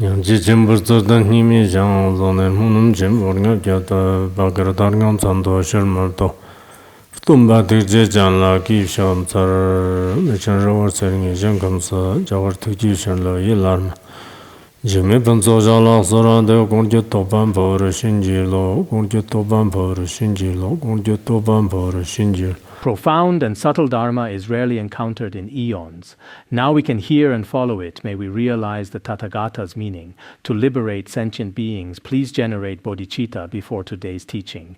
Yang ji jimbur zodan nimi jang zonen munum jimbur nga gyata bakar darngan zando shirmar to. Tumba tikje jang la ki sham tsar mechan rawar seringi jang kamsa jagar tikji shan la yilarma. Jimi panzo jala sara de gongje toban pawar shinji lo, gongje toban pawar shinji lo, gongje toban pawar shinji. Profound and subtle Dharma is rarely encountered in eons. Now we can hear and follow it. May we realize the Tathagata's meaning. To liberate sentient beings, please generate bodhicitta before today's teaching.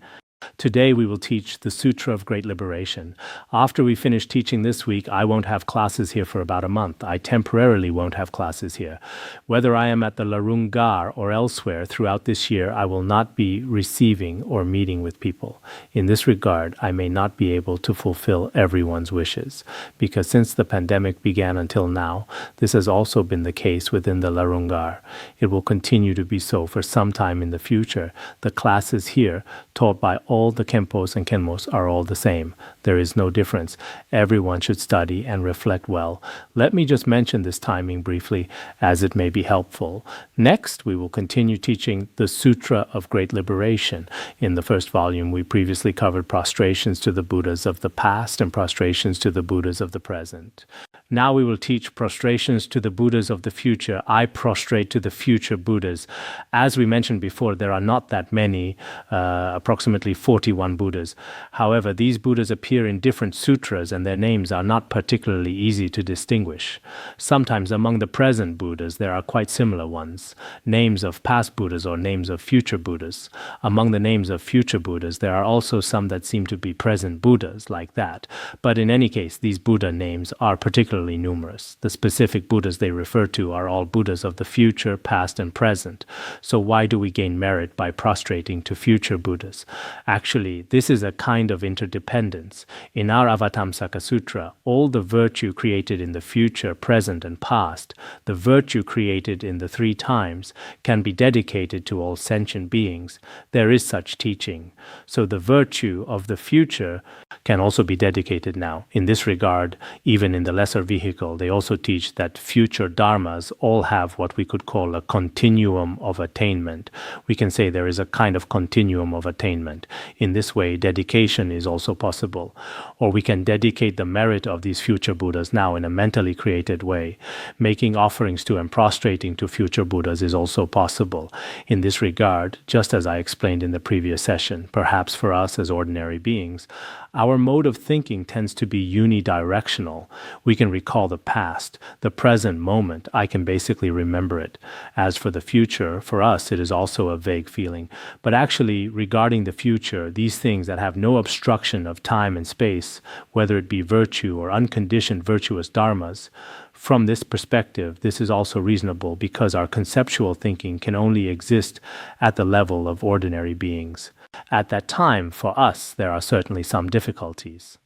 Today we will teach the Sutra of Great Liberation. After we finish teaching this week, I won't have classes here for about a month. I temporarily won't have classes here. Whether I am at the Larungar or elsewhere throughout this year, I will not be receiving or meeting with people. In this regard, I may not be able to fulfill everyone's wishes, because since the pandemic began until now, this has also been the case within the Larungar. It will continue to be so for some time in the future. The classes here, taught by all the Khenpos and Khenmos, are all the same. There is no difference. Everyone should study and reflect well. Let me just mention this timing briefly, as it may be helpful. Next, we will continue teaching the Sutra of Great Liberation. In the first volume, we previously covered prostrations to the Buddhas of the past and prostrations to the Buddhas of the present. Now we will teach prostrations to the Buddhas of the future. I prostrate to the future Buddhas. As we mentioned before, there are not that many, approximately 41 Buddhas. However, these Buddhas appear in different sutras and their names are not particularly easy to distinguish. Sometimes among the present Buddhas, there are quite similar ones, names of past Buddhas or names of future Buddhas. Among the names of future Buddhas, there are also some that seem to be present Buddhas, like that. But in any case, these Buddha names are particularly numerous. The specific Buddhas they refer to are all Buddhas of the future, past, and present. So why do we gain merit by prostrating to future Buddhas? Actually, this is a kind of interdependence. In our Avatamsaka Sutra, all the virtue created in the future, present, and past, the virtue created in the three times, can be dedicated to all sentient beings. There is such teaching. So the virtue of the future can also be dedicated now. In this regard, even in the lesser vehicle, they also teach that future dharmas all have what we could call a continuum of attainment. We can say there is a kind of continuum of attainment. In this way, dedication is also possible. Or we can dedicate the merit of these future Buddhas now in a mentally created way. Making offerings to and prostrating to future Buddhas is also possible. In this regard, just as I explained in the previous session, perhaps for us as ordinary beings, our mode of thinking tends to be unidirectional. We can recall the past, the present moment. I can basically remember it. As for the future, for us, it is also a vague feeling. But actually, regarding the future, these things that have no obstruction of time and space, whether it be virtue or unconditioned virtuous dharmas, from this perspective, this is also reasonable because our conceptual thinking can only exist at the level of ordinary beings. At that time, for us, there are certainly some difficulties.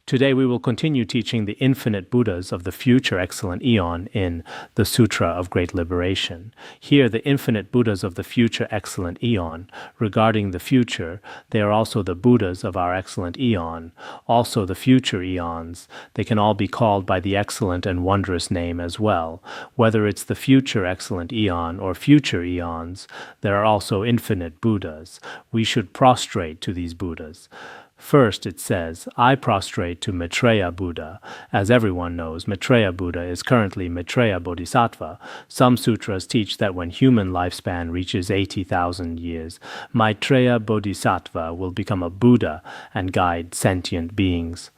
Today we will continue teaching the infinite Buddhas of the future excellent eon in the Sutra of Great Liberation. Here, the infinite Buddhas of the future excellent eon, regarding the future, they are also the Buddhas of our excellent eon, also the future eons. They can all be called by the excellent and wondrous name as well. Whether it's the future excellent eon or future eons, there are also infinite Buddhas. We should prostrate to these Buddhas. First, it says, I prostrate to Maitreya Buddha. As everyone knows, Maitreya Buddha is currently Maitreya Bodhisattva. Some sutras teach that when human lifespan reaches 80,000 years, Maitreya Bodhisattva will become a Buddha and guide sentient beings.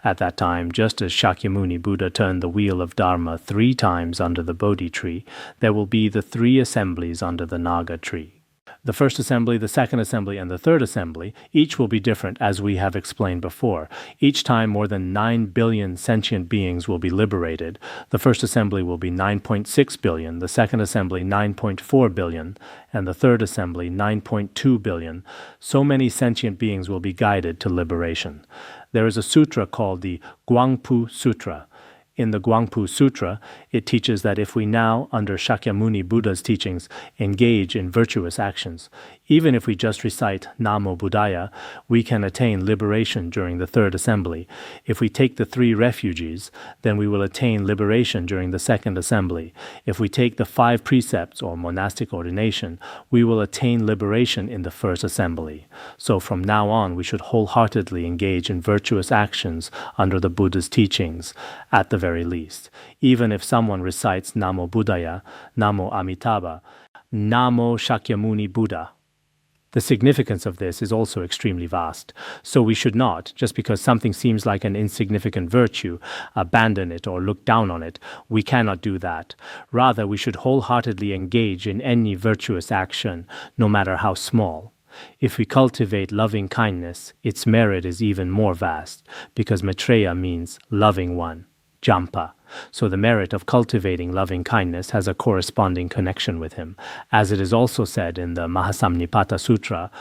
At that time, just as Shakyamuni Buddha turned the wheel of Dharma 3 times under the Bodhi tree, there will be the 3 assemblies under the Naga tree. The first assembly, the second assembly, and the third assembly, each will be different, as we have explained before. Each time, more than 9 billion sentient beings will be liberated. The first assembly will be 9.6 billion, the second assembly 9.4 billion, and the third assembly 9.2 billion. So many sentient beings will be guided to liberation. There is a sutra called the Guangpu Sutra. In the Khenpo Sutra, it teaches that if we now, under Shakyamuni Buddha's teachings, engage in virtuous actions, even if we just recite Namo Buddhaya, we can attain liberation during the third assembly. If we take the 3 refuges, then we will attain liberation during the second assembly. If we take the 5 precepts or monastic ordination, we will attain liberation in the first assembly. So from now on, we should wholeheartedly engage in virtuous actions under the Buddha's teachings, at the very least. Even if someone recites Namo Buddhaya, Namo Amitabha, Namo Shakyamuni Buddha, the significance of this is also extremely vast. So we should not, just because something seems like an insignificant virtue, abandon it or look down on it. We cannot do that. Rather, we should wholeheartedly engage in any virtuous action, no matter how small. If we cultivate loving kindness, its merit is even more vast, because Maitreya means loving one, Jampa. So the merit of cultivating loving kindness has a corresponding connection with him. As it is also said in the Mahasamnipata Sutra,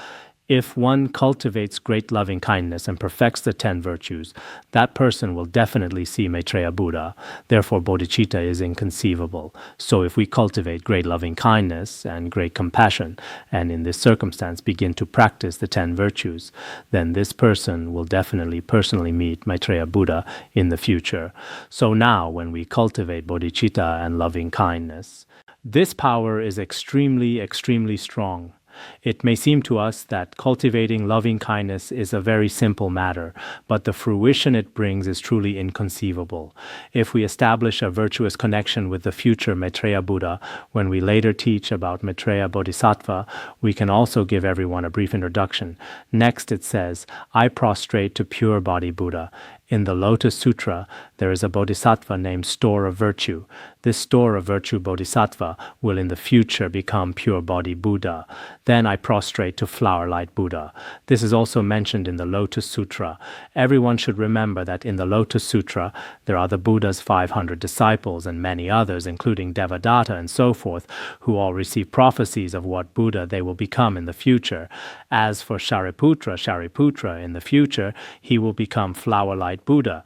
if one cultivates great loving kindness and perfects the 10 virtues, that person will definitely see Maitreya Buddha. Therefore, bodhicitta is inconceivable. So if we cultivate great loving kindness and great compassion, and in this circumstance begin to practice the 10 virtues, then this person will definitely personally meet Maitreya Buddha in the future. So now, when we cultivate bodhicitta and loving kindness, this power is extremely, extremely strong. It may seem to us that cultivating loving kindness is a very simple matter, but the fruition it brings is truly inconceivable. If we establish a virtuous connection with the future Maitreya Buddha, when we later teach about Maitreya Bodhisattva, we can also give everyone a brief introduction. Next it says, I prostrate to pure body Buddha. In the Lotus Sutra, there is a bodhisattva named Store of Virtue. This Store of Virtue bodhisattva will in the future become pure body Buddha. Then I prostrate to Flower Light Buddha. This is also mentioned in the Lotus Sutra. Everyone should remember that in the Lotus Sutra, there are the Buddha's 500 disciples and many others, including Devadatta and so forth, who all receive prophecies of what Buddha they will become in the future. As for Shariputra, in the future, he will become Flower Light Buddha.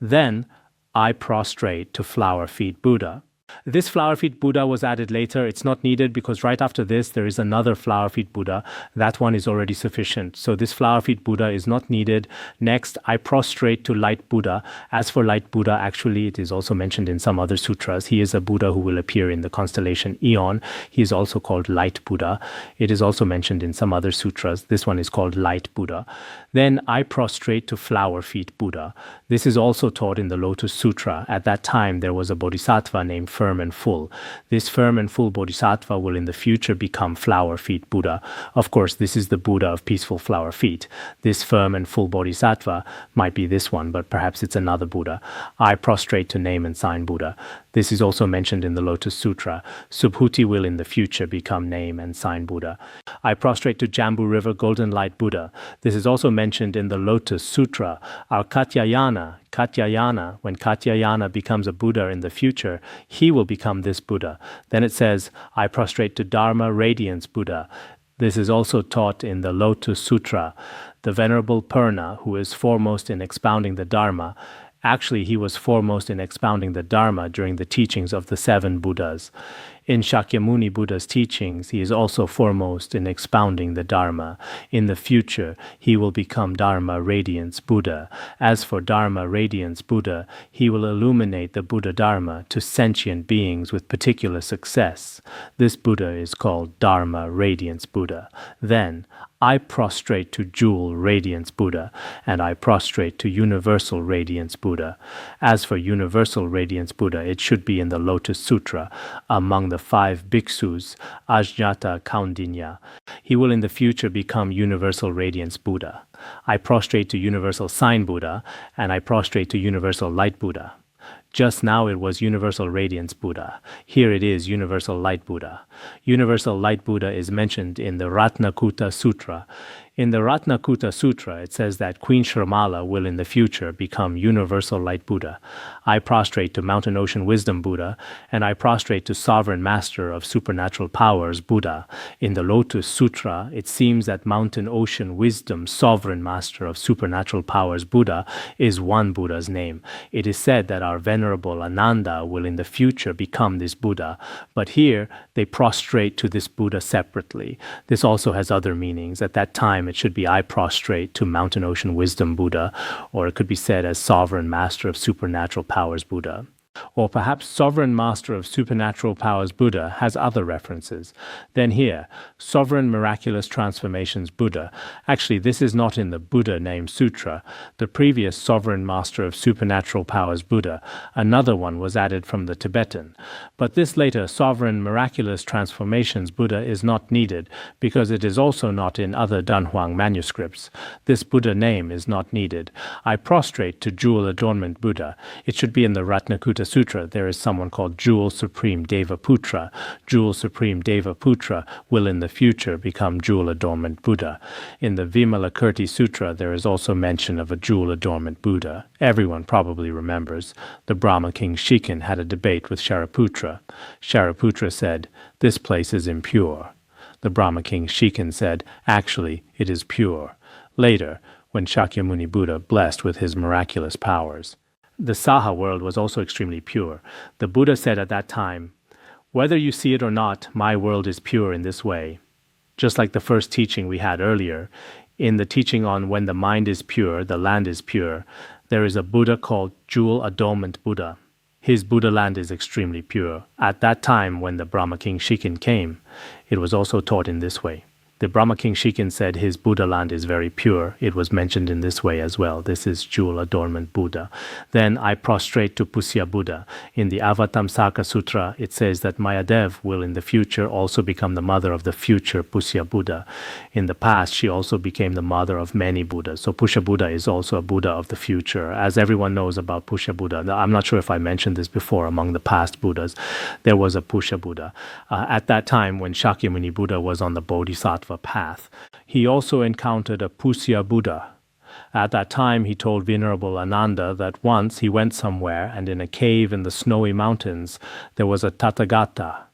Then I prostrate to Flower Feet Buddha. This Flower Feet Buddha was added later. It's not needed because right after this there is another Flower Feet Buddha. That one is already sufficient. So this Flower Feet Buddha is not needed. Next, I prostrate to Light Buddha. As for Light Buddha, actually it is also mentioned in some other sutras. He is a Buddha who will appear in the constellation Aeon. He is also called Light Buddha. It is also mentioned in some other sutras. This one is called Light Buddha. Then I prostrate to Flower Feet Buddha. This is also taught in the Lotus Sutra. At that time there was a bodhisattva named Firm and Full. This Firm and Full bodhisattva will in the future become Flower Feet Buddha. Of course, this is the Buddha of peaceful flower feet. This Firm and Full bodhisattva might be this one, but perhaps it's another Buddha. I prostrate to Name and Sign Buddha. This is also mentioned in the Lotus Sutra. Subhuti will in the future become Name and Sign Buddha. I prostrate to Jambu River Golden Light Buddha. This is also mentioned in the Lotus Sutra. Our Katyayana, when Katyayana becomes a Buddha in the future, he will become this Buddha. Then it says, I prostrate to Dharma Radiance Buddha. This is also taught in the Lotus Sutra. The Venerable Purna, who is foremost in expounding the Dharma, actually he was foremost in expounding the Dharma during the teachings of the 7 Buddhas. In Shakyamuni Buddha's teachings, he is also foremost in expounding the Dharma. In the future, he will become Dharma Radiance Buddha. As for Dharma Radiance Buddha, he will illuminate the Buddha Dharma to sentient beings with particular success. This Buddha is called Dharma Radiance Buddha. Then, I prostrate to Jewel Radiance Buddha, and I prostrate to Universal Radiance Buddha. As for Universal Radiance Buddha, it should be in the Lotus Sutra, among the 5 bhiksus, Ajñata Kaundinya. He will in the future become Universal Radiance Buddha. I prostrate to Universal Sign Buddha, and I prostrate to Universal Light Buddha. Just now it was Universal Radiance Buddha. Here it is Universal Light Buddha. Universal Light Buddha is mentioned in the Ratnakuta Sutra. In the Ratnakuta Sutra, it says that Queen Shramala will in the future become Universal Light Buddha. I prostrate to Mountain Ocean Wisdom Buddha, and I prostrate to Sovereign Master of Supernatural Powers Buddha. In the Lotus Sutra, it seems that Mountain Ocean Wisdom Sovereign Master of Supernatural Powers Buddha is one Buddha's name. It is said that our Venerable Ananda will in the future become this Buddha, but here they prostrate to this Buddha separately. This also has other meanings. At that time, it should be I prostrate to Mountain Ocean Wisdom Buddha, or it could be said as Sovereign Master of Supernatural Powers Buddha. Or perhaps Sovereign Master of Supernatural Powers Buddha has other references. Then here, Sovereign Miraculous Transformations Buddha. Actually, this is not in the Buddha name Sutra. The previous Sovereign Master of Supernatural Powers Buddha, another one was added from the Tibetan. But this later Sovereign Miraculous Transformations Buddha is not needed because it is also not in other Danhuang manuscripts. This Buddha name is not needed. I prostrate to Jewel Adornment Buddha. It should be in the Ratnakuta Sutra. There is someone called Jewel Supreme Devaputra. Jewel Supreme Devaputra will in the future become Jewel Adornment Buddha. In the Vimalakirti Sutra, there is also mention of a Jewel Adornment Buddha. Everyone probably remembers. The Brahma king Shikin had a debate with Shariputra. Shariputra said, "This place is impure." The Brahma king Shikin said, "Actually, it is pure." Later, when Shakyamuni Buddha blessed with his miraculous powers, the Saha world was also extremely pure. The Buddha said at that time, "Whether you see it or not, my world is pure in this way." Just like the first teaching we had earlier, in the teaching on when the mind is pure, the land is pure, there is a Buddha called Jewel Adornment Buddha. His Buddha land is extremely pure. At that time when the Brahma king Shikin came, it was also taught in this way. The Brahma king Shikin said his Buddha land is very pure. It was mentioned in this way as well. This is Jewel Adornment Buddha. Then I prostrate to Pusya Buddha. In the Avatamsaka Sutra, it says that Mayadev will in the future also become the mother of the future Pusya Buddha. In the past, she also became the mother of many Buddhas. So Pusya Buddha is also a Buddha of the future. As everyone knows about Pusya Buddha, I'm not sure if I mentioned this before, among the past Buddhas, there was a Pusya Buddha. At that time, when Shakyamuni Buddha was on the Bodhisattva path, he also encountered a Pusya Buddha. At that time, he told Venerable Ananda that once he went somewhere and in a cave in the snowy mountains, there was a Tathagata.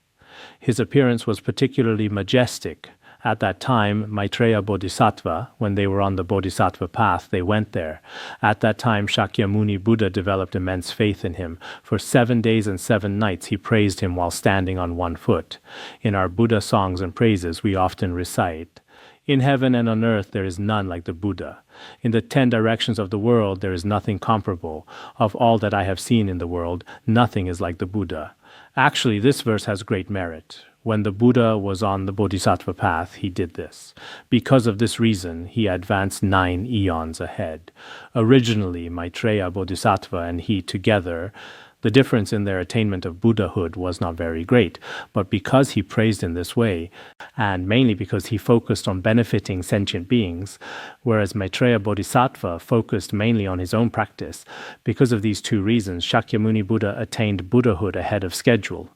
His appearance was particularly majestic. At that time, Maitreya Bodhisattva, when they were on the Bodhisattva path, they went there. At that time, Shakyamuni Buddha developed immense faith in him. For 7 days and 7 nights, he praised him while standing on one foot. In our Buddha songs and praises, we often recite, "In heaven and on earth there is none like the Buddha. In the 10 directions of the world there is nothing comparable. Of all that I have seen in the world, nothing is like the Buddha." Actually, this verse has great merit. When the Buddha was on the Bodhisattva path, he did this. Because of this reason, he advanced 9 eons ahead. Originally, Maitreya Bodhisattva and he together, the difference in their attainment of Buddhahood was not very great, but because he praised in this way, and mainly because he focused on benefiting sentient beings, whereas Maitreya Bodhisattva focused mainly on his own practice, because of these 2 reasons, Shakyamuni Buddha attained Buddhahood ahead of schedule.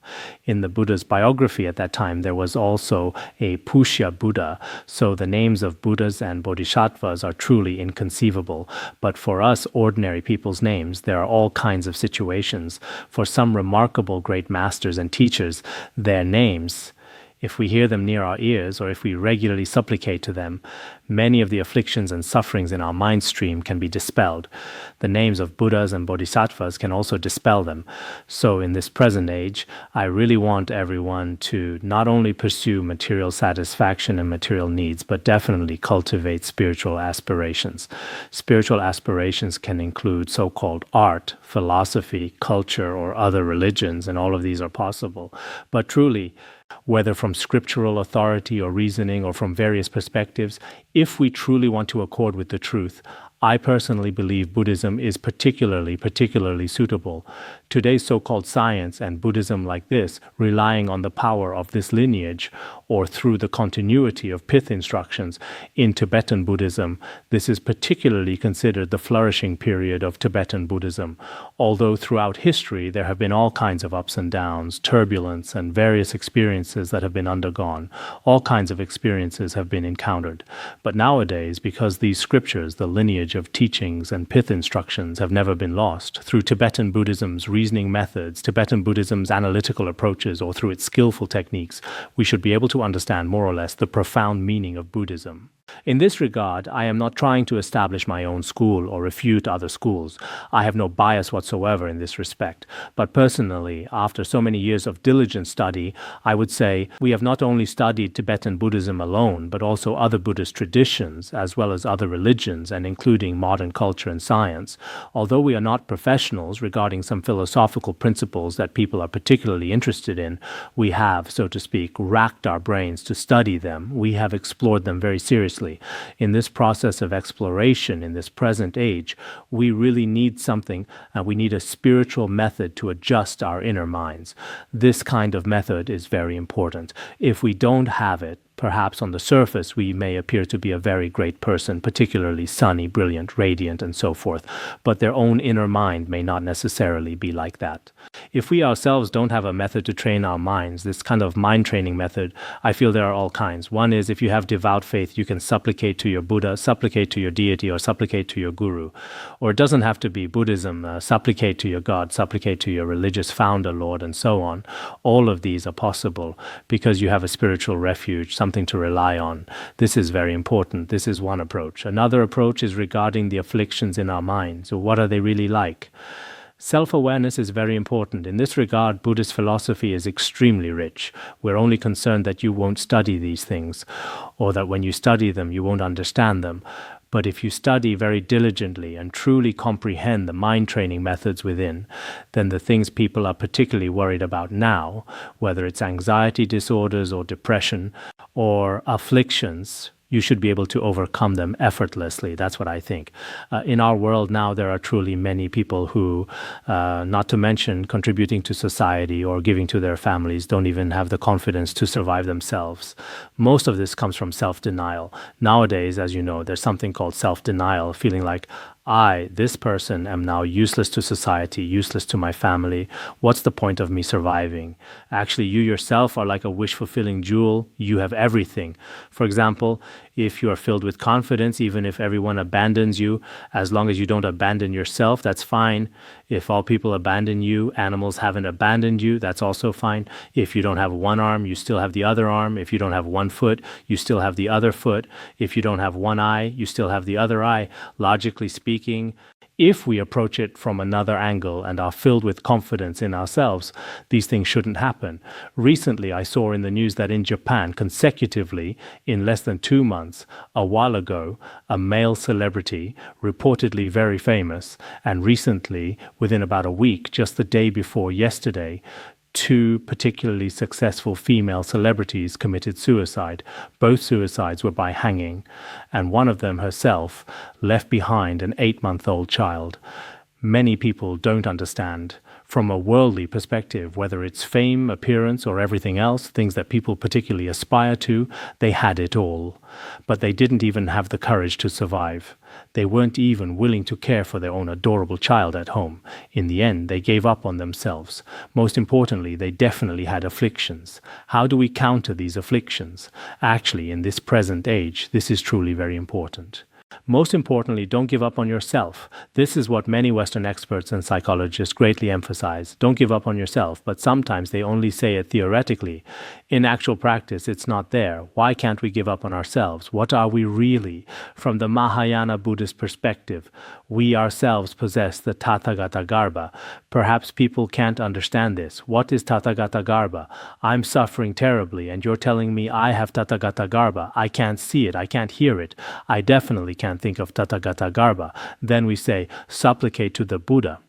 In the Buddha's biography at that time, there was also a Pusya Buddha, so the names of Buddhas and Bodhisattvas are truly inconceivable. But for us ordinary people's names, there are all kinds of situations. For some remarkable great masters and teachers, their names, if we hear them near our ears or if we regularly supplicate to them, many of the afflictions and sufferings in our mind stream can be dispelled. The names of Buddhas and Bodhisattvas can also dispel them. So in this present age, I really want everyone to not only pursue material satisfaction and material needs, but definitely cultivate spiritual aspirations. Spiritual aspirations can include so-called art, philosophy, culture, or other religions, and all of these are possible. But truly, whether from scriptural authority or reasoning or from various perspectives, if we truly want to accord with the truth, I personally believe Buddhism is particularly suitable. Today's so-called science and Buddhism like this, relying on the power of this lineage or through the continuity of pith instructions in Tibetan Buddhism, this is particularly considered the flourishing period of Tibetan Buddhism. Although throughout history there have been all kinds of ups and downs, turbulence, and various experiences that have been undergone. All kinds of experiences have been encountered. But nowadays, because these scriptures, the lineage of teachings and pith instructions, have never been lost, through Tibetan Buddhism's reasoning methods, Tibetan Buddhism's analytical approaches, or through its skillful techniques, we should be able to understand more or less the profound meaning of Buddhism. In this regard, I am not trying to establish my own school or refute other schools. I have no bias whatsoever in this respect. But personally, after so many years of diligent study, I would say we have not only studied Tibetan Buddhism alone, but also other Buddhist traditions, as well as other religions, and including modern culture and science. Although we are not professionals regarding some philosophical principles that people are particularly interested in, we have, so to speak, racked our brains to study them. We have explored them very seriously. In this process of exploration in this present age, we really need something, we need a spiritual method to adjust our inner minds. This kind of method is very important. If we don't have it, perhaps on the surface we may appear to be a very great person, particularly sunny, brilliant, radiant, and so forth, but their own inner mind may not necessarily be like that. If we ourselves don't have a method to train our minds, this kind of mind training method, I feel there are all kinds. One is, if you have devout faith, you can supplicate to your Buddha, supplicate to your deity, or supplicate to your guru. Or it doesn't have to be Buddhism, supplicate to your God, supplicate to your religious founder, Lord, and so on. All of these are possible because you have a spiritual refuge, something to rely on. This is very important. This is one approach. Another approach is regarding the afflictions in our minds. So what are they really like? Self-awareness is very important. In this regard, Buddhist philosophy is extremely rich. We're only concerned that you won't study these things, or that when you study them, you won't understand them. But if you study very diligently and truly comprehend the mind training methods within, then the things people are particularly worried about now, whether it's anxiety disorders or depression or afflictions, you should be able to overcome them effortlessly. That's what I think. In our world now, there are truly many people who, not to mention contributing to society or giving to their families, don't even have the confidence to survive themselves. Most of this comes from self-denial. Nowadays, as you know, there's something called self-denial, feeling like, I, this person, am now useless to society, useless to my family. What's the point of me surviving? Actually, you yourself are like a wish-fulfilling jewel. You have everything. For example, if you are filled with confidence, even if everyone abandons you, as long as you don't abandon yourself, that's fine. If all people abandon you, animals haven't abandoned you, that's also fine. If you don't have one arm, you still have the other arm. If you don't have one foot, you still have the other foot. If you don't have one eye, you still have the other eye. Logically speaking, if we approach it from another angle and are filled with confidence in ourselves, these things shouldn't happen. Recently, I saw in the news that in Japan, consecutively, in less than 2 months, a while ago, a male celebrity, reportedly very famous, and recently, within about a week, just the day before yesterday, 2 particularly successful female celebrities committed suicide. Both suicides were by hanging, and one of them herself left behind an 8-month-old child. Many people don't understand, from a worldly perspective, whether it's fame, appearance, or everything else, things that people particularly aspire to, they had it all. But they didn't even have the courage to survive. They weren't even willing to care for their own adorable child at home. In the end, they gave up on themselves. Most importantly, they definitely had afflictions. How do we counter these afflictions? Actually, in this present age, this is truly very important. Most importantly, don't give up on yourself. This is what many Western experts and psychologists greatly emphasize. Don't give up on yourself, but sometimes they only say it theoretically. In actual practice, it's not there. Why can't we give up on ourselves? What are we really? From the Mahayana Buddhist perspective, we ourselves possess the Tathagata Garbha. Perhaps people can't understand this. What is Tathagata Garbha? I'm suffering terribly, and you're telling me I have Tathagata Garbha. I can't see it. I can't hear it. I definitely can't think of Tathagata Garbha. Then we say, supplicate to the Buddha.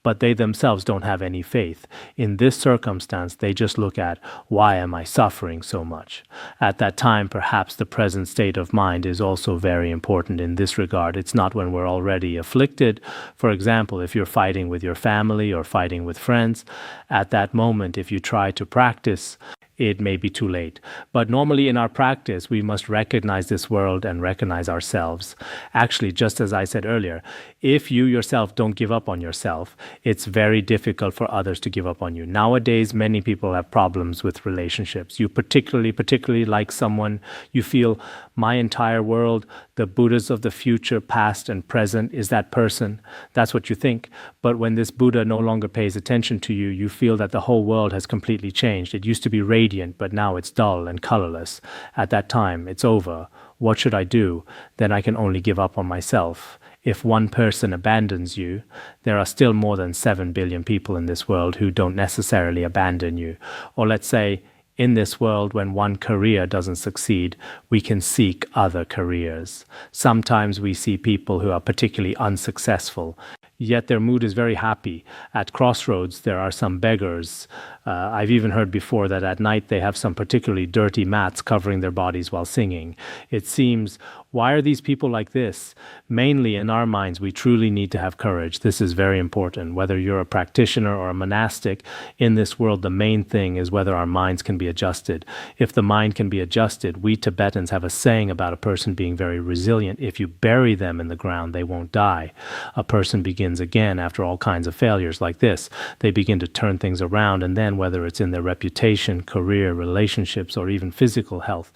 but they themselves don't have any faith. In this circumstance, they just look at, why am I suffering so much? At that time, perhaps the present state of mind is also very important in this regard. It's not when we're already afflicted. For example, if you're fighting with your family or fighting with friends, at that moment, if you try to practice, it may be too late. But normally in our practice, we must recognize this world and recognize ourselves. Actually, just as I said earlier, if you yourself don't give up on yourself, it's very difficult for others to give up on you. Nowadays, many people have problems with relationships. You particularly like someone, you feel my entire world, the Buddhas of the future, past and present, is that person. That's what you think. But when this Buddha no longer pays attention to you, you feel that the whole world has completely changed. It used to be radiant, but now it's dull and colorless. At that time, it's over. What should I do? Then I can only give up on myself. If one person abandons you, there are still more than 7 billion people in this world who don't necessarily abandon you. Or let's say, in this world, when one career doesn't succeed, we can seek other careers. Sometimes we see people who are particularly unsuccessful, yet their mood is very happy. At crossroads, there are some beggars. I've even heard before that at night they have some particularly dirty mats covering their bodies while singing. It seems, why are these people like this? Mainly in our minds, we truly need to have courage. This is very important. Whether you're a practitioner or a monastic, in this world, the main thing is whether our minds can be adjusted. If the mind can be adjusted, we Tibetans have a saying about a person being very resilient. If you bury them in the ground, they won't die. A person begins again after all kinds of failures like this. They begin to turn things around, and then whether it's in their reputation, career, relationships, or even physical health,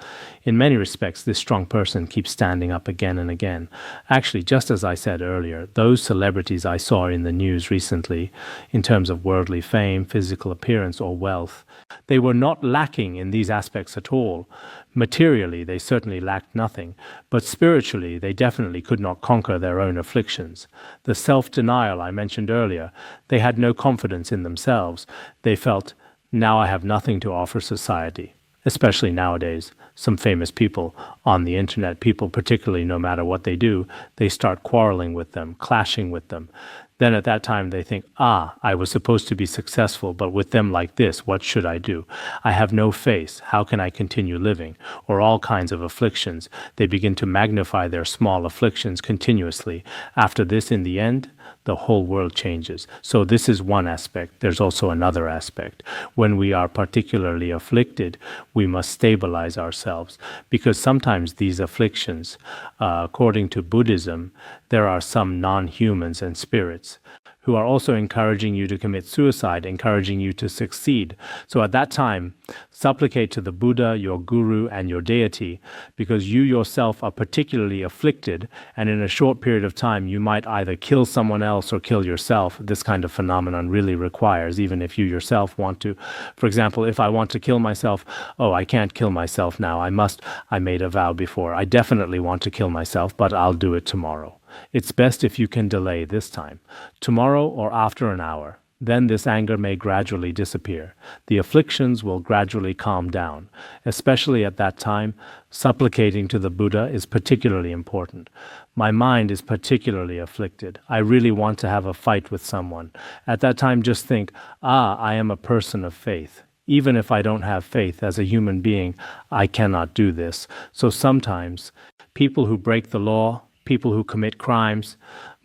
in many respects, this strong person keeps standing up again and again. Actually, just as I said earlier, those celebrities I saw in the news recently, in terms of worldly fame, physical appearance, or wealth, they were not lacking in these aspects at all. Materially, they certainly lacked nothing, but spiritually, they definitely could not conquer their own afflictions. The self-denial I mentioned earlier, they had no confidence in themselves. They felt, now I have nothing to offer society. Especially nowadays, some famous people on the internet, people particularly, no matter what they do, they start quarreling with them, clashing with them. Then at that time they think, I was supposed to be successful, but with them like this, what should I do? I have no face. How can I continue living? Or all kinds of afflictions. They begin to magnify their small afflictions continuously. After this, in the end, the whole world changes. So this is one aspect. There's also another aspect. When we are particularly afflicted, we must stabilize ourselves, because sometimes these afflictions, according to Buddhism, there are some non-humans and spirits who are also encouraging you to commit suicide, encouraging you to succeed. So at that time, supplicate to the Buddha, your guru, and your deity, because you yourself are particularly afflicted, and in a short period of time, you might either kill someone else or kill yourself. This kind of phenomenon really requires, even if you yourself want to. For example, if I want to kill myself, I can't kill myself now. I made a vow before. I definitely want to kill myself, but I'll do it tomorrow. It's best if you can delay this time, tomorrow or after an hour. Then this anger may gradually disappear. The afflictions will gradually calm down. Especially at that time, supplicating to the Buddha is particularly important. My mind is particularly afflicted. I really want to have a fight with someone. At that time, just think, I am a person of faith. Even if I don't have faith as a human being, I cannot do this. So sometimes, people who break the law, people who commit crimes,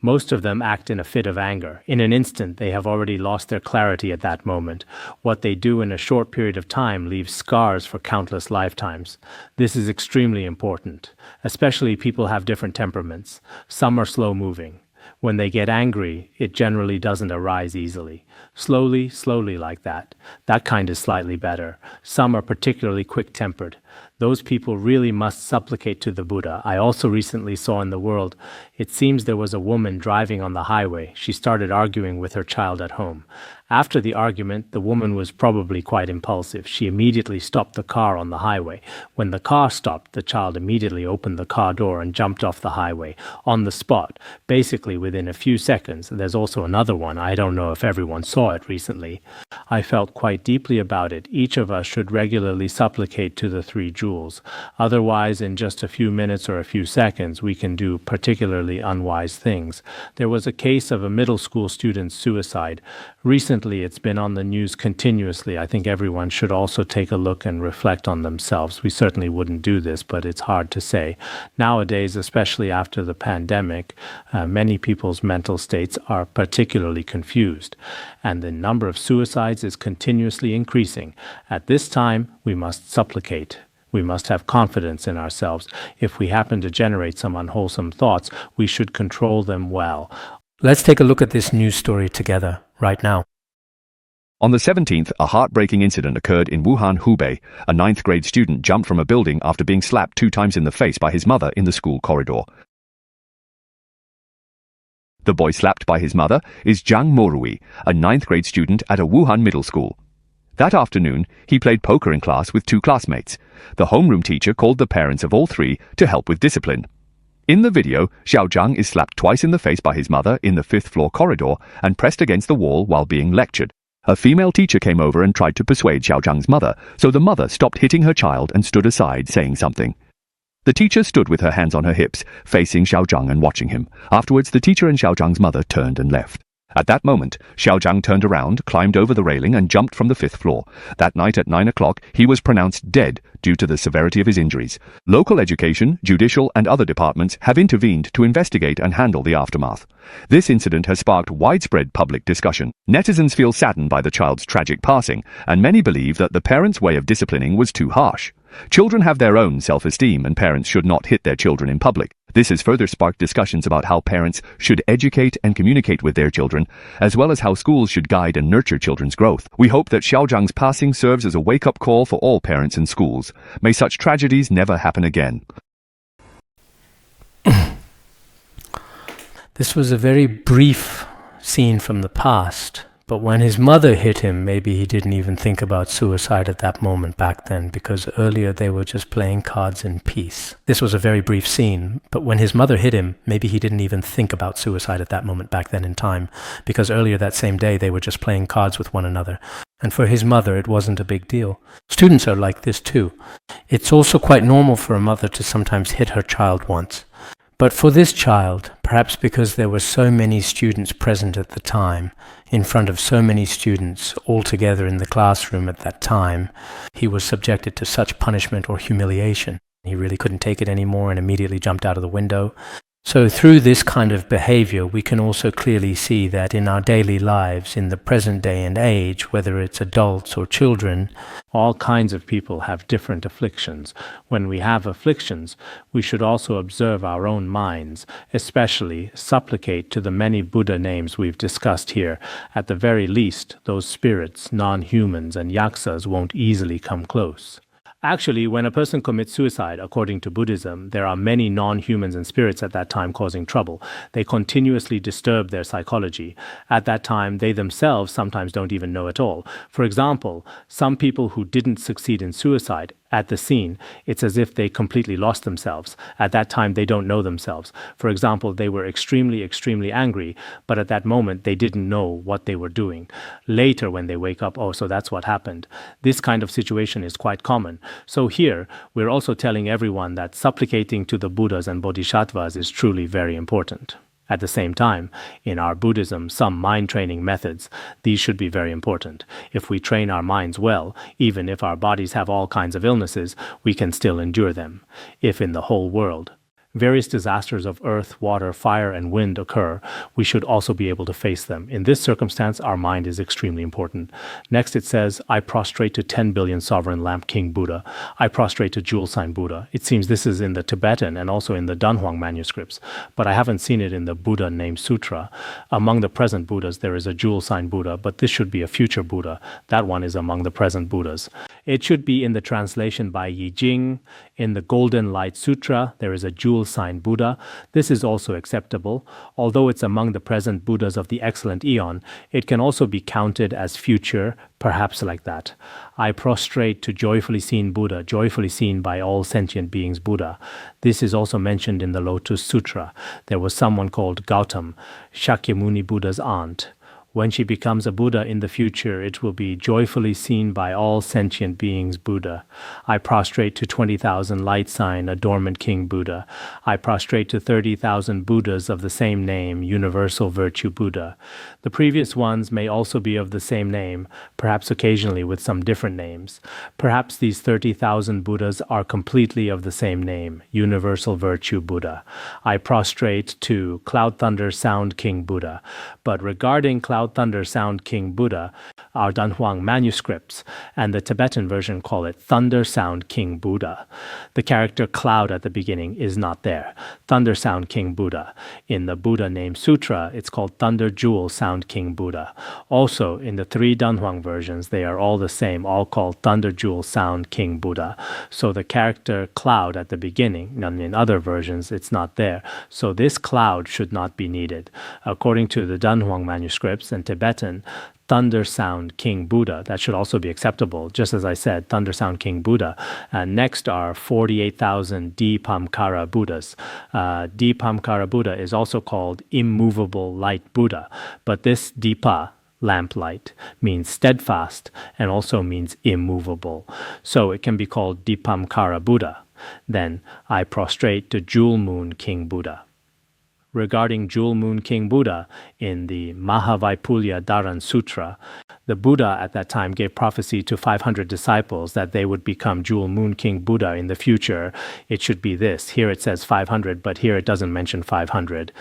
most of them act in a fit of anger. In an instant, they have already lost their clarity at that moment. What they do in a short period of time leaves scars for countless lifetimes. This is extremely important. Especially people have different temperaments. Some are slow-moving. When they get angry, it generally doesn't arise easily. Slowly like that. That kind is slightly better. Some are particularly quick-tempered. Those people really must supplicate to the Buddha. I also recently saw in the world, it seems there was a woman driving on the highway. She started arguing with her child at home. After the argument, the woman was probably quite impulsive. She immediately stopped the car on the highway. When the car stopped, the child immediately opened the car door and jumped off the highway on the spot, basically within a few seconds. There's also another one. I don't know if everyone saw it recently. I felt quite deeply about it. Each of us should regularly supplicate to the three jewels. Otherwise, in just a few minutes or a few seconds, we can do particularly unwise things. There was a case of a middle school student's suicide. Recently, it's been on the news continuously. I think everyone should also take a look and reflect on themselves. We certainly wouldn't do this, but it's hard to say. Nowadays, especially after the pandemic, many people's mental states are particularly confused, and the number of suicides is continuously increasing. At this time, we must supplicate. We must have confidence in ourselves. If we happen to generate some unwholesome thoughts, we should control them well. Let's take a look at this news story together, right now. On the 17th, a heartbreaking incident occurred in Wuhan, Hubei. A 9th grade student jumped from a building after being slapped 2 times in the face by his mother in the school corridor. The boy slapped by his mother is Zhang Morui, a 9th grade student at a Wuhan middle school. That afternoon, he played poker in class with 2 classmates. The homeroom teacher called the parents of all 3 to help with discipline. In the video, Xiao Zhang is slapped twice in the face by his mother in the 5th floor corridor and pressed against the wall while being lectured. A female teacher came over and tried to persuade Xiao Zhang's mother, so the mother stopped hitting her child and stood aside, saying something. The teacher stood with her hands on her hips, facing Xiao Zhang and watching him. Afterwards, the teacher and Xiao Zhang's mother turned and left. At that moment, Xiao Zhang turned around, climbed over the railing and jumped from the 5th floor. That night at 9 o'clock, he was pronounced dead due to the severity of his injuries. Local education, judicial and other departments have intervened to investigate and handle the aftermath. This incident has sparked widespread public discussion. Netizens feel saddened by the child's tragic passing, and many believe that the parents' way of disciplining was too harsh. Children have their own self-esteem, and parents should not hit their children in public. This has further sparked discussions about how parents should educate and communicate with their children, as well as how schools should guide and nurture children's growth. We hope that Xiao Zhang's passing serves as a wake-up call for all parents and schools. May such tragedies never happen again. This was a very brief scene from the past, but when his mother hit him, maybe he didn't even think about suicide at that moment back then, because earlier they were just playing cards in peace. This was a very brief scene, but when his mother hit him, maybe he didn't even think about suicide at that moment back then in time, because earlier that same day they were just playing cards with one another. And for his mother, it wasn't a big deal. Students are like this too. It's also quite normal for a mother to sometimes hit her child once. But for this child, perhaps because there were so many students present at the time, in front of so many students all together in the classroom at that time, he was subjected to such punishment or humiliation. He really couldn't take it anymore and immediately jumped out of the window. So through this kind of behavior, we can also clearly see that in our daily lives, in the present day and age, whether it's adults or children, all kinds of people have different afflictions. When we have afflictions, we should also observe our own minds, especially supplicate to the many Buddha names we've discussed here. At the very least, those spirits, non-humans and yaksas won't easily come close. Actually, when a person commits suicide, according to Buddhism, there are many non-humans and spirits at that time causing trouble. They continuously disturb their psychology. At that time, they themselves sometimes don't even know at all. For example, some people who didn't succeed in suicide, at the scene, it's as if they completely lost themselves. At that time, they don't know themselves. For example, they were extremely angry, but at that moment, they didn't know what they were doing. Later, when they wake up, oh, so that's what happened. This kind of situation is quite common. So here, we're also telling everyone that supplicating to the Buddhas and Bodhisattvas is truly very important. At the same time, in our Buddhism, some mind training methods, these should be very important. If we train our minds well, even if our bodies have all kinds of illnesses, we can still endure them. If in the whole world various disasters of earth, water, fire, and wind occur, we should also be able to face them. In this circumstance, our mind is extremely important. Next it says, I prostrate to 10 billion sovereign lamp king Buddha. I prostrate to jewel sign Buddha. It seems this is in the Tibetan and also in the Dunhuang manuscripts, but I haven't seen it in the Buddha named Sutra. Among the present Buddhas, there is a jewel sign Buddha, but this should be a future Buddha. That one is among the present Buddhas. It should be in the translation by Yi Jing. In the Golden Light Sutra, there is a jewel sign Buddha. This is also acceptable. Although it's among the present Buddhas of the excellent eon, it can also be counted as future, perhaps like that. I prostrate to joyfully seen Buddha, joyfully seen by all sentient beings Buddha. This is also mentioned in the Lotus Sutra. There was someone called Gautam, Shakyamuni Buddha's aunt. When she becomes a Buddha in the future, it will be joyfully seen by all sentient beings Buddha. I prostrate to 20,000 light sign, adornment King Buddha. I prostrate to 30,000 Buddhas of the same name, universal virtue Buddha. The previous ones may also be of the same name, perhaps occasionally with some different names. Perhaps these 30,000 Buddhas are completely of the same name, universal virtue Buddha. I prostrate to Cloud Thunder Sound King Buddha. But regarding Cloud Thunder Sound King Buddha, our Danhuang manuscripts and the Tibetan version call it Thunder Sound King Buddha. The character cloud at the beginning is not there. Thunder Sound King Buddha. In the Buddha name Sutra, it's called Thunder Jewel Sound King Buddha. Also, in the three Danhuang versions, they are all the same, all called Thunder Jewel Sound King Buddha. So the character cloud at the beginning, and in other versions, it's not there. So this cloud should not be needed. According to the Danhuang manuscripts and Tibetan, Thunder Sound King Buddha, that should also be acceptable. Just as I said, Thunder Sound King Buddha. Next are 48,000 Dipamkara Buddhas. Dipamkara Buddha is also called immovable light Buddha, but this Dipa, lamplight, means steadfast and also means immovable. So it can be called Dipamkara Buddha. Then I prostrate to Jewel Moon King Buddha. Regarding Jewel Moon King Buddha, in the Mahavaipulya Dharan Sutra, the Buddha at that time gave prophecy to 500 disciples that they would become Jewel Moon King Buddha in the future. It should be this. Here it says 500, but here it doesn't mention 500.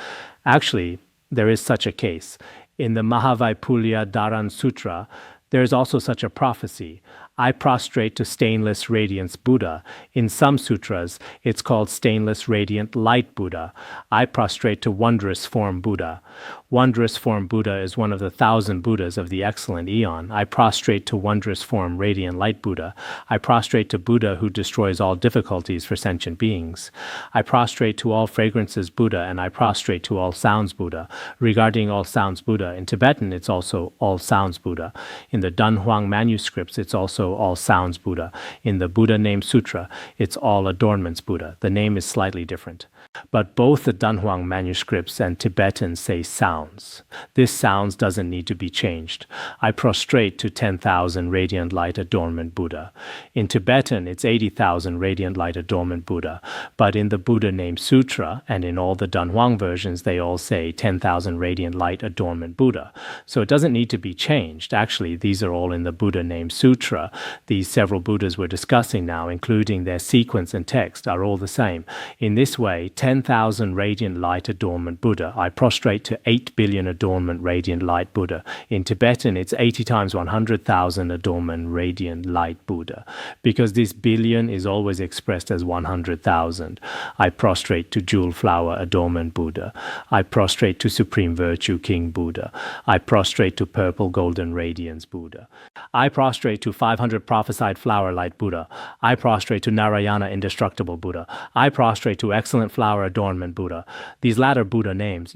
Actually, there is such a case. In the Mahavaipulya Dharan Sutra, there is also such a prophecy. I prostrate to stainless radiance Buddha. In some sutras, it's called stainless radiant light Buddha. I prostrate to wondrous form Buddha. Wondrous form Buddha is one of the 1,000 Buddhas of the excellent eon. I prostrate to wondrous form radiant light Buddha. I prostrate to Buddha who destroys all difficulties for sentient beings. I prostrate to all fragrances Buddha, and I prostrate to all sounds Buddha. Regarding all sounds Buddha, in Tibetan it's also all sounds Buddha. In the Danhuang manuscripts it's also all sounds Buddha. In the Buddha name Sutra, it's all adornments Buddha. The name is slightly different. But both the Danhuang manuscripts and Tibetan say sounds. This sounds doesn't need to be changed. I prostrate to 10,000 radiant light adornment Buddha. In Tibetan, it's 80,000 radiant light adornment Buddha. But in the Buddha name Sutra, and in all the Danhuang versions, they all say 10,000 radiant light adornment Buddha. So it doesn't need to be changed. Actually, these are all in the Buddha name Sutra. These several Buddhas we're discussing now, including their sequence and text, are all the same. In this way, 10,000 radiant light adornment Buddha. I prostrate to 8 billion adornment radiant light Buddha. In Tibetan, it's 80 times 100,000 adornment radiant light Buddha, because this billion is always expressed as 100,000. I prostrate to jewel flower adornment Buddha. I prostrate to supreme virtue King Buddha. I prostrate to purple golden radiance Buddha. I prostrate to 500 prophesied flower light Buddha. I prostrate to Narayana indestructible Buddha. I prostrate to excellent flower adornment Buddha. These latter Buddha names,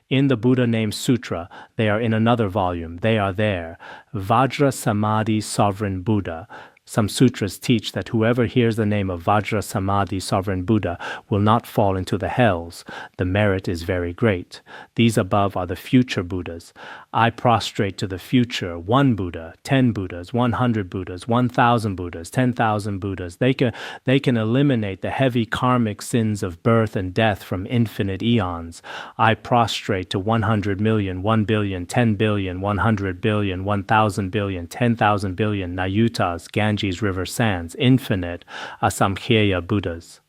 in the Buddha name Sutra, they are in another volume. They are there. Vajra Samadhi Sovereign Buddha. Some sutras teach that whoever hears the name of Vajra Samadhi Sovereign Buddha will not fall into the hells. The merit is very great. These above are the future Buddhas. I prostrate to the future 1 Buddha, 10 Buddhas, 100 Buddhas, 1,000 Buddhas, 10,000 Buddhas. They can eliminate the heavy karmic sins of birth and death from infinite eons. I prostrate to 100 million, 1 billion, 10 billion, 100 billion, 1,000 billion, 10,000 billion Nayutas, Ganges river sands, infinite Asamkhyeya Buddhas.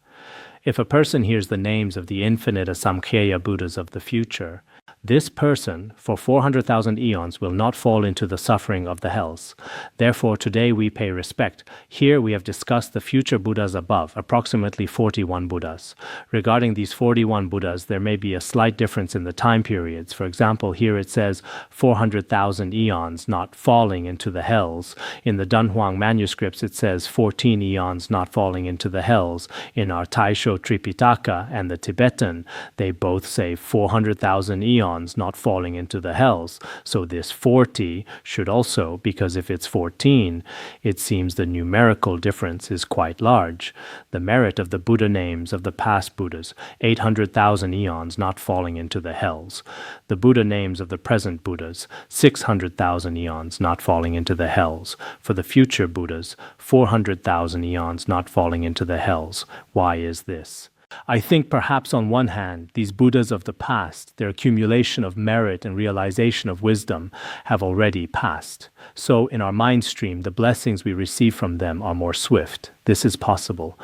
If a person hears the names of the infinite Asamkhyeya Buddhas of the future, This person, for 400,000 eons, will not fall into the suffering of the hells. Therefore, today we pay respect. Here we have discussed the future Buddhas above, approximately 41 Buddhas. Regarding these 41 Buddhas, there may be a slight difference in the time periods. For example, here it says 400,000 eons not falling into the hells. In the Dunhuang manuscripts, it says 14 eons not falling into the hells. In our Taisho Tripitaka and the Tibetan, they both say 400,000 eons not falling into the hells. So this 40 should also, because if it's 14, it seems the numerical difference is quite large. The merit of the Buddha names of the past Buddhas, 800,000 eons not falling into the hells. The Buddha names of the present Buddhas, 600,000 eons not falling into the hells. For the future Buddhas, 400,000 eons not falling into the hells. Why is this? I think perhaps on one hand, these Buddhas of the past, their accumulation of merit and realization of wisdom have already passed. So in our mind stream, the blessings we receive from them are more swift. This is possible.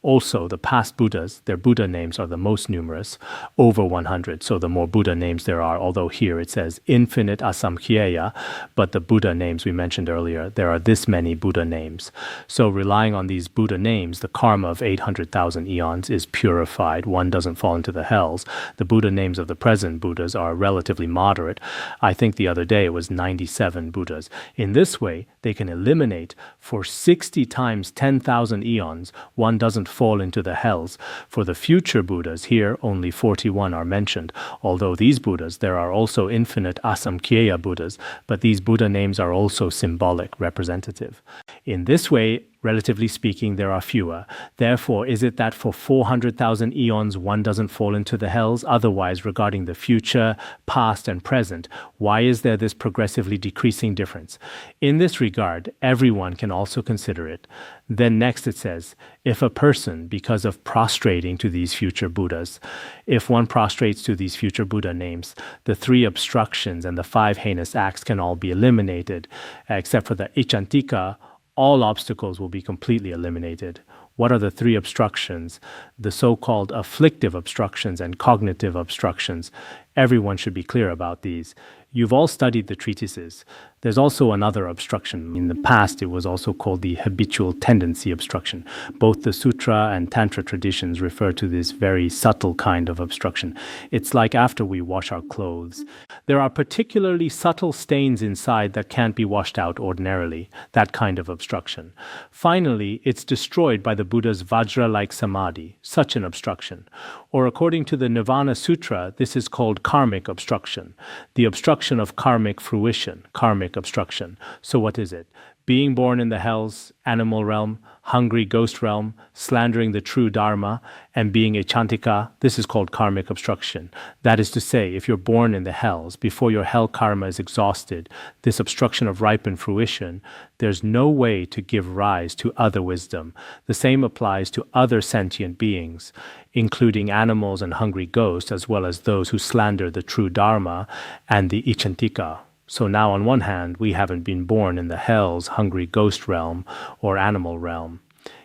Also, the past Buddhas, their Buddha names are the most numerous, over 100. So the more Buddha names there are, although here it says infinite asamkhyeya, but the Buddha names we mentioned earlier, there are this many Buddha names. So relying on these Buddha names, the karma of 800,000 eons is purified. One doesn't fall into the hells. The Buddha names of the present Buddhas are relatively moderate. I think the other day it was 97 Buddhas. In this way, they can eliminate for 60 times 10,000 eons, one doesn't fall into the hells. For the future Buddhas, here only 41 are mentioned. Although these Buddhas, there are also infinite asamkhyeya Buddhas, but these Buddha names are also symbolic, representative. In this way, relatively speaking, there are fewer. Therefore, is it that for 400,000 eons one doesn't fall into the hells? Otherwise, regarding the future, past, and present, why is there this progressively decreasing difference? In this regard, everyone can also consider it. Then next it says, if a person, because of prostrating to these future Buddhas, if one prostrates to these future Buddha names, the 3 obstructions and the 5 heinous acts can all be eliminated, except for the ichantika. All obstacles will be completely eliminated. What are the 3 obstructions? The so-called afflictive obstructions and cognitive obstructions. Everyone should be clear about these. You've all studied the treatises. There's also another obstruction. In the past, it was also called the habitual tendency obstruction. Both the Sutra and Tantra traditions refer to this very subtle kind of obstruction. It's like after we wash our clothes. There are particularly subtle stains inside that can't be washed out ordinarily, that kind of obstruction. Finally, it's destroyed by the Buddha's Vajra-like samadhi, such an obstruction. Or according to the Nirvana Sutra, this is called karmic obstruction, the obstruction of karmic fruition, karmic obstruction. So what is it? Being born in the hells, animal realm, hungry ghost realm, slandering the true dharma, and being a chantika, this is called karmic obstruction. That is to say, if you're born in the hells, before your hell karma is exhausted, this obstruction of ripened fruition, there's no way to give rise to other wisdom. The same applies to other sentient beings, including animals and hungry ghosts, as well as those who slander the true dharma and the ichantika. So now on one hand, we haven't been born in the hells, hungry ghost realm, or animal realm.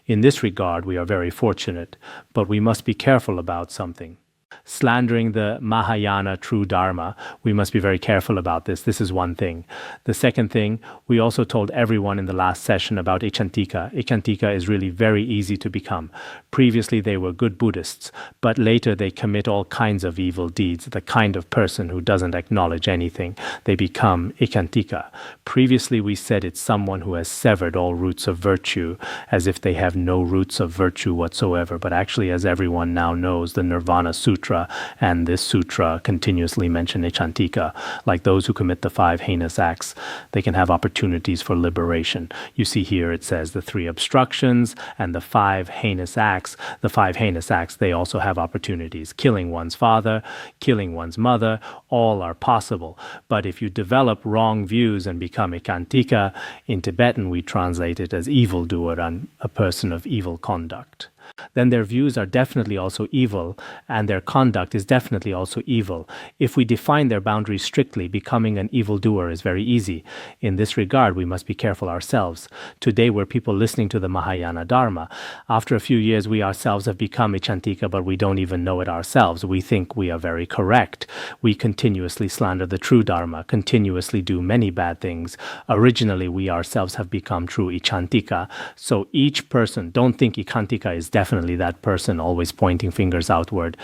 In this regard, we are very fortunate, but we must be careful about something. Slandering the Mahayana true Dharma, we must be very careful about this. This is one thing. The second thing, we also told everyone in the last session about ichantika. Ichantika is really very easy to become. Previously, they were good Buddhists, but later they commit all kinds of evil deeds, the kind of person who doesn't acknowledge anything. They become ichantika. Previously, we said it's someone who has severed all roots of virtue, as if they have no roots of virtue whatsoever. But actually, as everyone now knows, the Nirvana Sutra and this sutra continuously mention ichantika, like those who commit the 5 heinous acts. They can have opportunities for liberation. You see here it says the 3 obstructions and the 5 heinous acts. The 5 heinous acts, they also have opportunities. Killing one's father, killing one's mother, all are possible. But if you develop wrong views and become ichantika, in Tibetan we translate it as evildoer and a person of evil conduct. then their views are definitely also evil, and their conduct is definitely also evil. If we define their boundaries strictly, becoming an evildoer is very easy. In this regard, we must be careful ourselves. Today, we're people listening to the Mahayana Dharma. After a few years, we ourselves have become ichantika, but we don't even know it ourselves. We think we are very correct. We continuously slander the true Dharma, continuously do many bad things. Originally, we ourselves have become true ichantika. So each person, don't think ichantika is definitely that person always pointing fingers outward.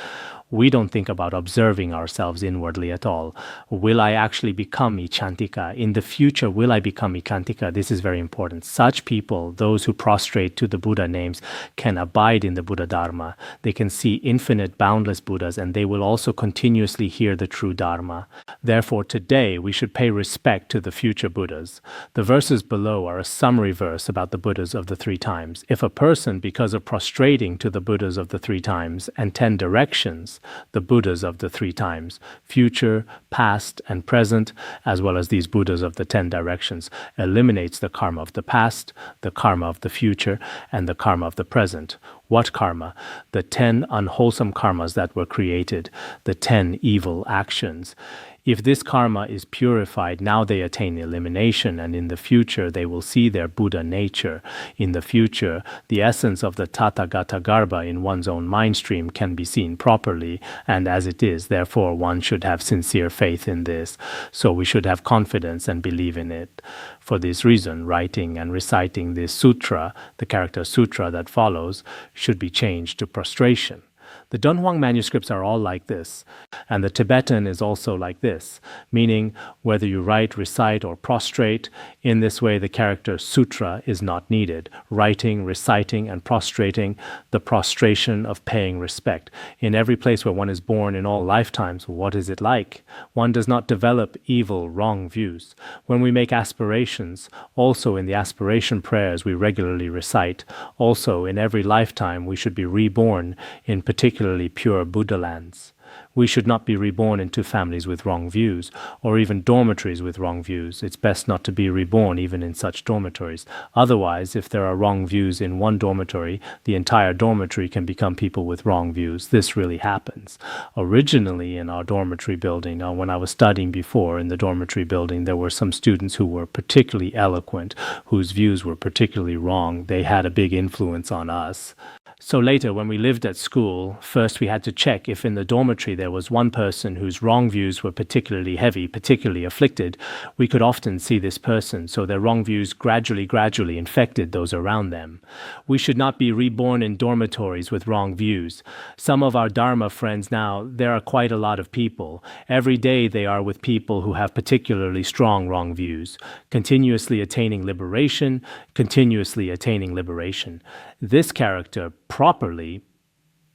We don't think about observing ourselves inwardly at all. Will I actually become ichantika? In the future, will I become ichantika? This is very important. Such people, those who prostrate to the Buddha names, can abide in the Buddha Dharma. They can see infinite, boundless Buddhas, and they will also continuously hear the true Dharma. Therefore, today, we should pay respect to the future Buddhas. The verses below are a summary verse about the Buddhas of the three times. If a person, because of prostrating to the Buddhas of the three times and 10 directions, the Buddhas of the three times, future, past, and present, as well as these Buddhas of the 10 directions, eliminates the karma of the past, the karma of the future, and the karma of the present. What karma? The 10 unwholesome karmas that were created, the 10 evil actions. If this karma is purified, now they attain elimination, and in the future they will see their Buddha nature. In the future, the essence of the Tathagata Garbha in one's own mind stream can be seen properly, and as it is, therefore one should have sincere faith in this. So we should have confidence and believe in it. For this reason, writing and reciting this sutra, the character sutra that follows, should be changed to prostration. The Dunhuang manuscripts are all like this, and the Tibetan is also like this, meaning whether you write, recite, or prostrate, in this way the character sutra is not needed. Writing, reciting, and prostrating, the prostration of paying respect. In every place where one is born in all lifetimes, what is it like? One does not develop evil, wrong views. When we make aspirations, also in the aspiration prayers we regularly recite, also in every lifetime we should be reborn in particularly pure Buddha lands. We should not be reborn into families with wrong views, or even dormitories with wrong views. It's best not to be reborn even in such dormitories. Otherwise, if there are wrong views in one dormitory, the entire dormitory can become people with wrong views. This really happens. Originally in our dormitory building, when I was studying before in the dormitory building, there were some students who were particularly eloquent, whose views were particularly wrong. They had a big influence on us. So later, when we lived at school, first we had to check if in the dormitory there was one person whose wrong views were particularly heavy, particularly afflicted. We could often see this person, so their wrong views gradually infected those around them. We should not be reborn in dormitories with wrong views. Some of our Dharma friends now, there are quite a lot of people. Every day they are with people who have particularly strong wrong views, continuously attaining liberation. This character, properly,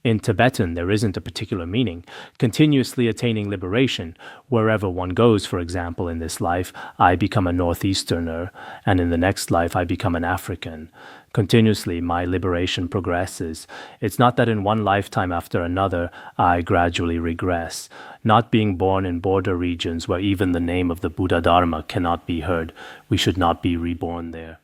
in Tibetan, there isn't a particular meaning. Continuously attaining liberation. Wherever one goes, for example, in this life, I become a Northeasterner, and in the next life, I become an African. Continuously, my liberation progresses. It's not that in one lifetime after another, I gradually regress. Not being born in border regions where even the name of the Buddha Dharma cannot be heard, we should not be reborn there.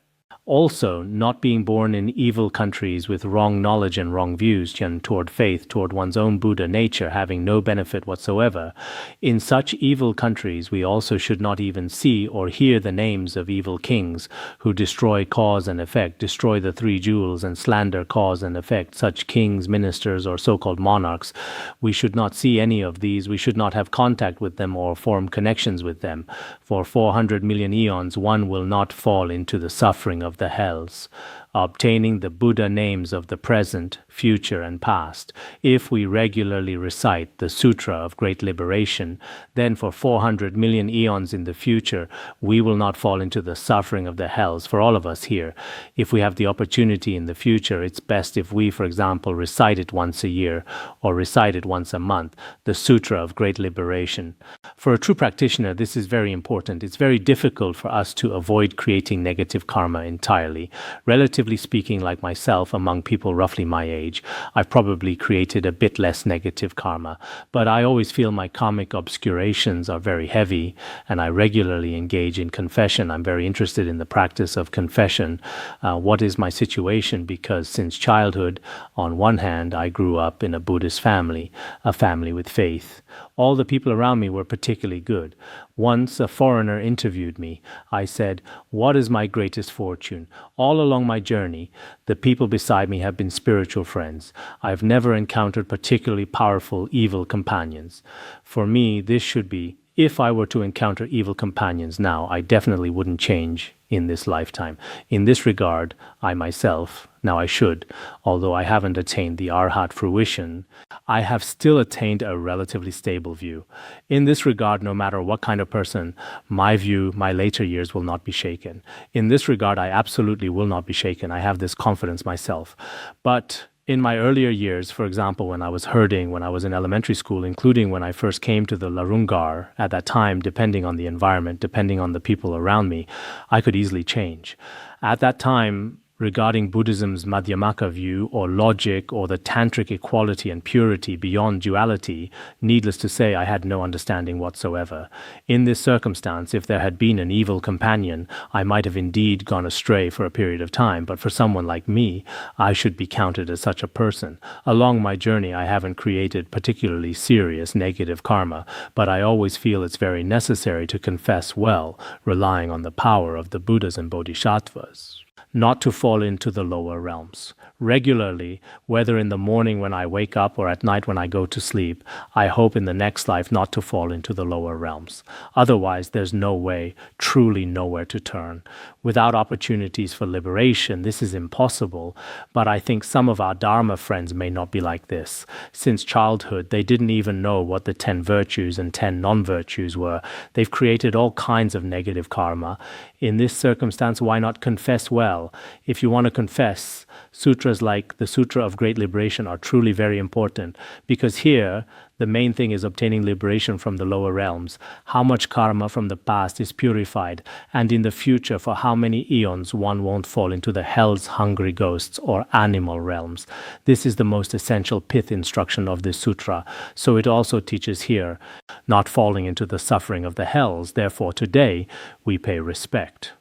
Also, not being born in evil countries with wrong knowledge and wrong views toward faith, toward one's own Buddha nature, having no benefit whatsoever. In such evil countries, we also should not even see or hear the names of evil kings who destroy cause and effect, destroy the three jewels, and slander cause and effect. Such kings, ministers, or so-called monarchs, we should not see any of these. We should not have contact with them or form connections with them. For 400 million eons, one will not fall into the suffering of the hells, obtaining the Buddha names of the present, future, and past. If we regularly recite the Sutra of Great Liberation, then for 400 million eons in the future, we will not fall into the suffering of the hells for all of us here. If we have the opportunity in the future, it's best if we, for example, recite it once a year or recite it once a month, the Sutra of Great Liberation. For a true practitioner, this is very important. It's very difficult for us to avoid creating negative karma entirely. Relatively relatively speaking, like myself, among people roughly my age, I've probably created a bit less negative karma. But I always feel my karmic obscurations are very heavy, and I regularly engage in confession. I'm very interested in the practice of confession. What is my situation? Because since childhood, on one hand, I grew up in a Buddhist family, a family with faith. All the people around me were particularly good. Once a foreigner interviewed me. I said, "What is my greatest fortune? All along my journey, the people beside me have been spiritual friends. I've never encountered particularly powerful evil companions. For me, this should be, if I were to encounter evil companions now, I definitely wouldn't change in this lifetime. In this regard, I myself, now I should, although I haven't attained the arhat fruition, I have still attained a relatively stable view. In this regard, no matter what kind of person, my view, my later years will not be shaken. In this regard, I absolutely will not be shaken. I have this confidence myself. But in my earlier years, for example, when I was herding, when I was in elementary school, including when I first came to the Larungar, at that time, depending on the environment, depending on the people around me, I could easily change. At that time, regarding Buddhism's Madhyamaka view or logic or the tantric equality and purity beyond duality, needless to say, I had no understanding whatsoever. In this circumstance, if there had been an evil companion, I might have indeed gone astray for a period of time, but for someone like me, I should be counted as such a person. Along my journey, I haven't created particularly serious negative karma, but I always feel it's very necessary to confess well, relying on the power of the Buddhas and Bodhisattvas, not to fall into the lower realms. Regularly, whether in the morning when I wake up or at night when I go to sleep, I hope in the next life not to fall into the lower realms. Otherwise, there's no way, truly nowhere to turn. Without opportunities for liberation, this is impossible, but I think some of our Dharma friends may not be like this. Since childhood, they didn't even know what the 10 virtues and 10 non-virtues were. They've created all kinds of negative karma. In this circumstance, why not confess well? If you want to confess, sutras like the Sutra of Great Liberation are truly very important, because here the main thing is obtaining liberation from the lower realms. How much karma from the past is purified, and in the future for how many eons one won't fall into the hell's hungry ghosts or animal realms. This is the most essential pith instruction of this sutra, so it also teaches here not falling into the suffering of the hells. Therefore today we pay respect.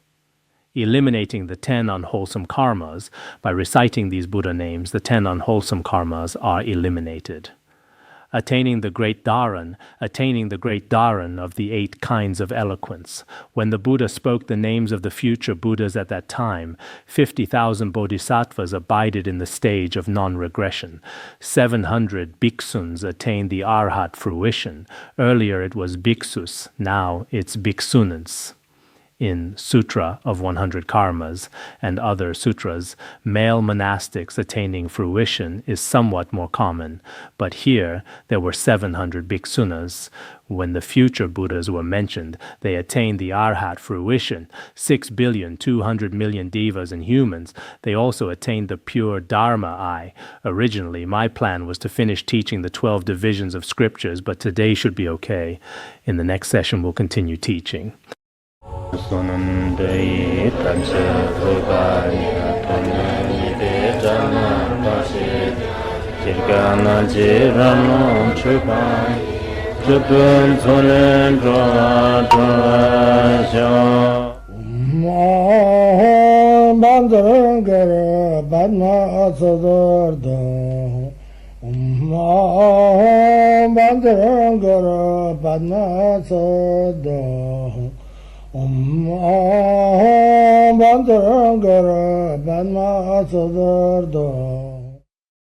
Eliminating the 10 unwholesome karmas, by reciting these Buddha names, the 10 unwholesome karmas are eliminated. Attaining the great dharan of the 8 kinds of eloquence. When the Buddha spoke the names of the future Buddhas at that time, 50,000 bodhisattvas abided in the stage of non-regression. 700 bhiksuns attained the arhat fruition. Earlier it was bhiksus, now it's bhiksunans. In Sutra of 100 Karmas and other sutras, male monastics attaining fruition is somewhat more common, but here there were 700 bhiksunas. When the future Buddhas were mentioned, they attained the arhat fruition. 6,200,000,000 devas and humans. They also attained the pure Dharma eye. Originally, my plan was to finish teaching the 12 divisions of scriptures, but today should be okay. In the next session, we'll continue teaching. Sonandai tamse rogaya tonne ide jana pasi tirgana jirano chupai chupun sonen droadasya bandangara badna sodargye bandangara badna sodargye bandangara badna sodargye